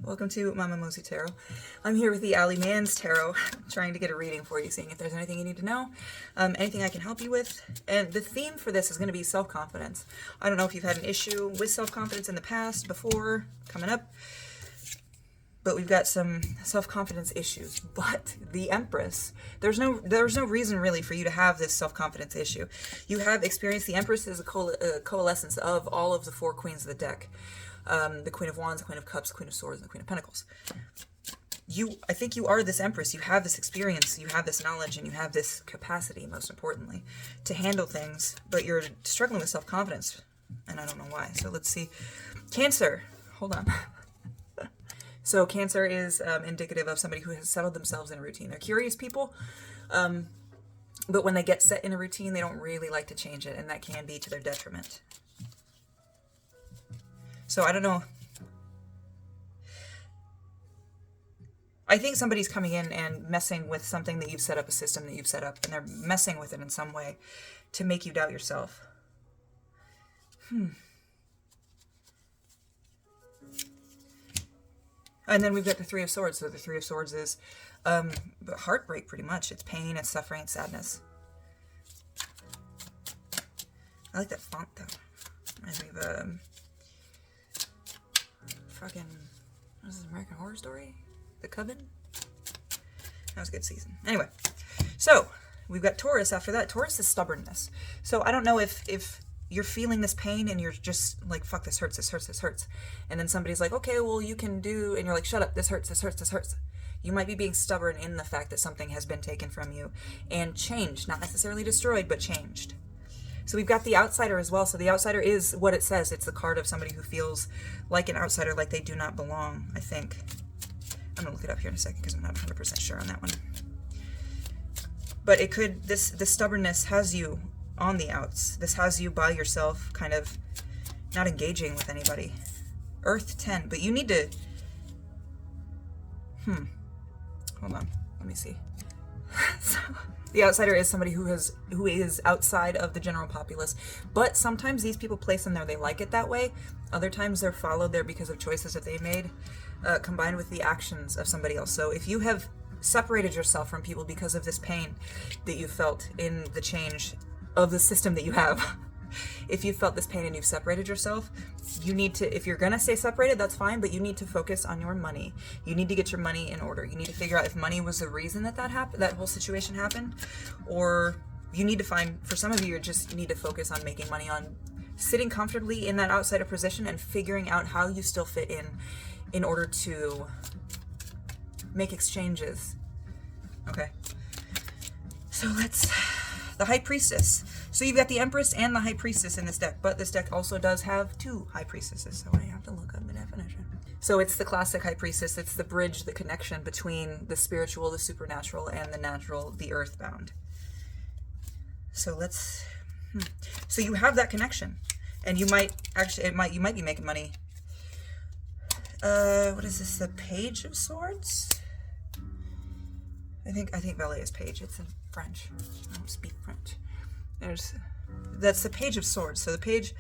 Welcome to Mama Mosey Tarot. I'm here with the Allie Mans Tarot, trying to get a reading for you, seeing if there's anything you need to know, anything I can help you with. And the theme for this is going to be self-confidence. I don't know if you've had an issue with self-confidence in the past, before, coming up, but we've got some self-confidence issues. But the Empress, there's no reason really for you to have this self-confidence issue. You have experienced the Empress is a coalescence of all of the four queens of the deck. The Queen of Wands, the Queen of Cups, the Queen of Swords, and the Queen of Pentacles. I think you are this Empress. You have this experience, you have this knowledge, and you have this capacity, most importantly, to handle things, but you're struggling with self-confidence, and I don't know why. So let's see. Cancer. Hold on. So Cancer is indicative of somebody who has settled themselves in a routine. They're curious people, but when they get set in a routine, they don't really like to change it, and that can be to their detriment. So I don't know. I think somebody's coming in and messing with something that you've set up, a system that you've set up, and they're messing with it in some way to make you doubt yourself. And then we've got the Three of Swords. So the Three of Swords is heartbreak, pretty much. It's pain, it's suffering, it's sadness. I like that font, though. Reminds me of fucking, what is this, American Horror Story? The Coven? That was a good season. Anyway, so we've got Taurus after that. Taurus is stubbornness. So I don't know if you're feeling this pain and you're just like, fuck, this hurts, this hurts, this hurts. And then somebody's like, okay, well, you can do, and you're like, shut up, this hurts, this hurts, this hurts. You might be being stubborn in the fact that something has been taken from you and changed, not necessarily destroyed, but changed. So we've got the Outsider as well. So the Outsider is what it says. It's the card of somebody who feels like an outsider, like they do not belong, I think. I'm going to look it up here in a second because I'm not 100% sure on that one. But it could, this stubbornness has you on the outs. This has you by yourself, kind of not engaging with anybody. Earth 10, but you need to, hold on, let me see. So, the Outsider is somebody who is outside of the general populace, but sometimes these people place them there, they like it that way. Other times they're followed there because of choices that they made, combined with the actions of somebody else. So if you have separated yourself from people because of this pain that you felt in the change of the system that you have, if you felt this pain and you've separated yourself, you need to, if you're gonna stay separated, that's fine, but you need to focus on your money. You need to get your money in order. You need to figure out if money was the reason that happened, that whole situation happened, or you need to find, for some of you, you need to focus on making money, on sitting comfortably in that outsider position and figuring out how you still fit in order to make exchanges. Okay. So the High Priestess. So you've got the Empress and the High Priestess in this deck, but this deck also does have two High Priestesses, so I have to look up the definition. So it's the classic High Priestess. It's the bridge, the connection between the spiritual, the supernatural, and the natural, the earthbound. So so you have that connection, and you might you might be making money. What is this? The Page of Swords? I think Valet is Page. It's in French. I don't speak French. That's the Page of Swords. So the Page,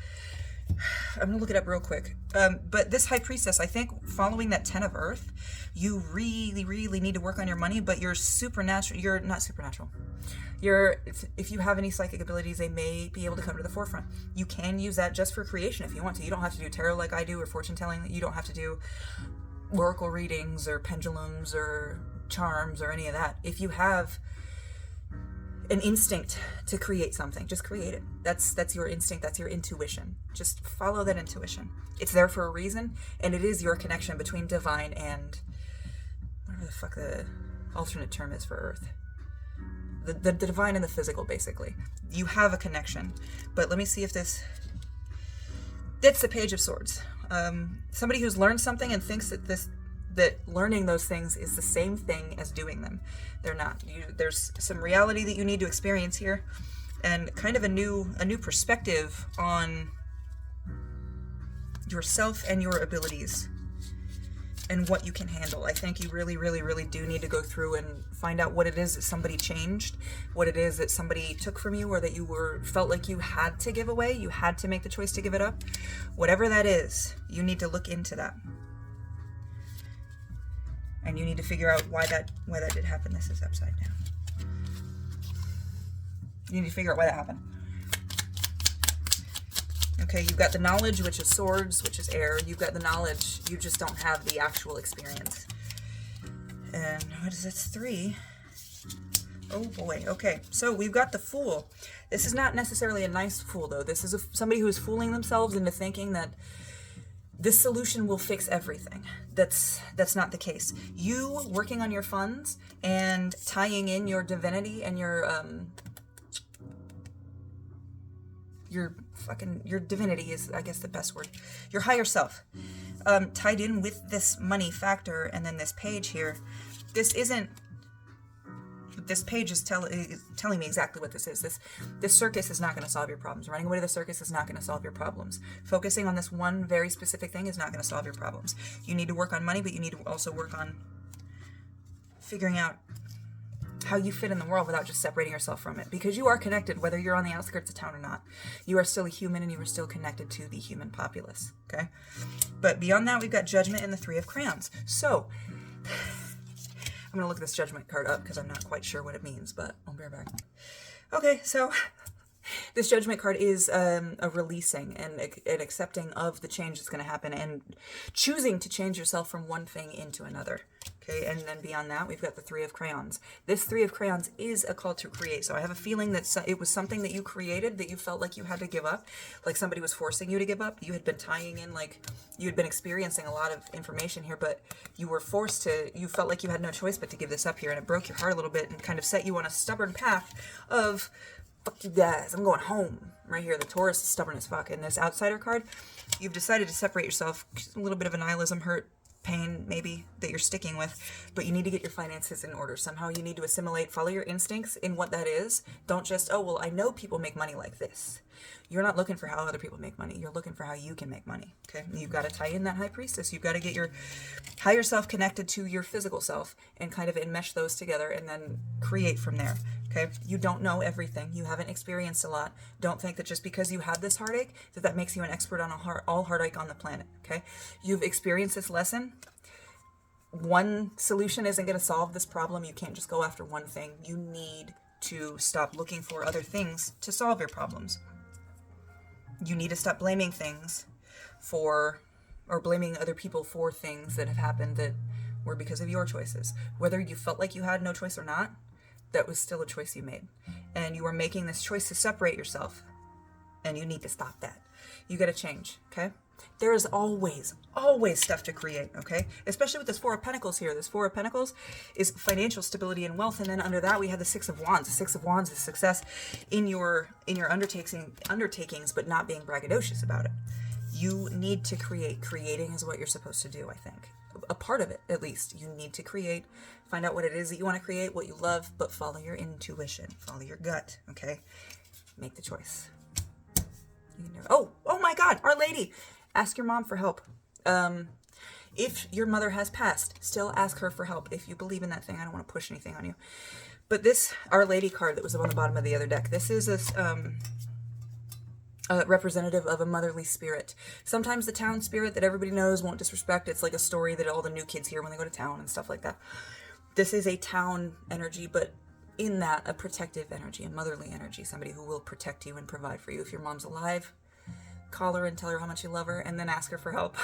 I'm gonna look it up real quick. But this High Priestess, I think, following that 10 of Earth, you really, really need to work on your money. But you're supernatural. You're not supernatural. If you have any psychic abilities, they may be able to come to the forefront. You can use that just for creation if you want to. You don't have to do tarot like I do, or fortune telling. You don't have to do oracle readings or pendulums or charms or any of that. If you have an instinct to create something, just create it. That's your instinct, that's your intuition. Just follow that intuition. It's there for a reason, and it is your connection between divine and whatever the fuck the alternate term is for Earth. The divine and the physical, basically. You have a connection. But let me see if that's the Page of Swords. Somebody who's learned something and thinks that learning those things is the same thing as doing them. They're not. There's some reality that you need to experience here, and kind of a new perspective on yourself and your abilities and what you can handle. I think you really, really, really do need to go through and find out what it is that somebody changed, what it is that somebody took from you, or that you felt like you had to give away, you had to make the choice to give it up. Whatever that is, you need to look into that. And you need to figure out why that did happen. This is upside down. You need to figure out why that happened. Okay, you've got the knowledge, which is swords, which is air. You've got the knowledge, you just don't have the actual experience. And what is this? 3. Oh boy, okay. So we've got the Fool. This is not necessarily a nice fool, though. This is somebody who is fooling themselves into thinking that this solution will fix everything. That's not the case. You working on your funds and tying in your divinity and your divinity is, I guess, the best word. Your higher self, tied in with this money factor, and then this page here. This page is telling me exactly what this is. This circus is not going to solve your problems. Running away to the circus is not going to solve your problems. Focusing on this one very specific thing is not going to solve your problems. You need to work on money, but you need to also work on figuring out how you fit in the world without just separating yourself from it. Because you are connected, whether you're on the outskirts of town or not. You are still a human, and you are still connected to the human populace. Okay? But beyond that, we've got Judgment and the 3 of Crayons. So I'm going to look this Judgment card up because I'm not quite sure what it means, but I'll be right back. Okay, so this Judgment card is a releasing and an accepting of the change that's going to happen and choosing to change yourself from one thing into another. Okay, and then beyond that, we've got the 3 of Crayons. This 3 of Crayons is a call to create. So I have a feeling that it was something that you created that you felt like you had to give up, like somebody was forcing you to give up. You had been tying in, like you had been experiencing a lot of information here, but you were forced to, you felt like you had no choice but to give this up here, and it broke your heart a little bit and kind of set you on a stubborn path of, fuck you guys, I'm going home. Right here, the Taurus is stubborn as fuck. And this Outsider card, you've decided to separate yourself, a little bit of a nihilism, hurt, pain maybe that you're sticking with, but you need to get your finances in order. Somehow you need to assimilate, follow your instincts in what that is. Don't just, oh, well, I know people make money like this. You're not looking for how other people make money. You're looking for how you can make money. Okay, you've got to tie in that High Priestess. You've got to get your higher self connected to your physical self and kind of enmesh those together and then create from there. Okay, you don't know everything. You haven't experienced a lot. Don't think that just because you had this heartache that makes you an expert on all heartache on the planet. Okay, you've experienced this lesson. One solution isn't going to solve this problem. You can't just go after one thing. You need to stop looking for other things to solve your problems. You need to stop blaming things or blaming other people for things that have happened that were because of your choices. Whether you felt like you had no choice or not, that was still a choice you made. And you are making this choice to separate yourself. And you need to stop that. You got to change, okay? There is always stuff to create, okay? Especially with this 4 of Pentacles here. This 4 of Pentacles is financial stability and wealth, and then under that we have the 6 of Wands. The 6 of Wands is success in your undertakings, but not being braggadocious about it. You need to create. Creating is what you're supposed to do, I think. A part of it, at least. You need to create. Find out what it is that you want to create, what you love, but follow your intuition. Follow your gut, okay? Make the choice. Oh my God, Our Lady. Ask your mom for help. If your mother has passed, still ask her for help. If you believe in that thing, I don't want to push anything on you. But this Our Lady card that was on the bottom of the other deck, this is a representative of a motherly spirit. Sometimes the town spirit that everybody knows won't disrespect. It's like a story that all the new kids hear when they go to town and stuff like that. This is a town energy, but in that, a protective energy, a motherly energy, somebody who will protect you and provide for you. If your mom's alive, call her and tell her how much you love her, and then ask her for help.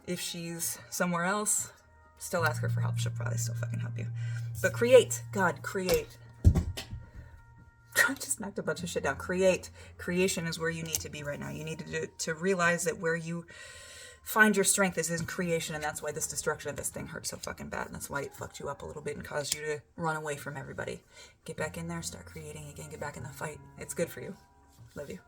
If she's somewhere else, still ask her for help. She'll probably still fucking help you. But create. God, create. I just knocked a bunch of shit down. Create. Creation is where you need to be right now. You need to realize that where you find your strength is in creation, and that's why this destruction of this thing hurt so fucking bad, and that's why it fucked you up a little bit and caused you to run away from everybody. Get back in there, start creating again, get back in the fight. It's good for you. Love you.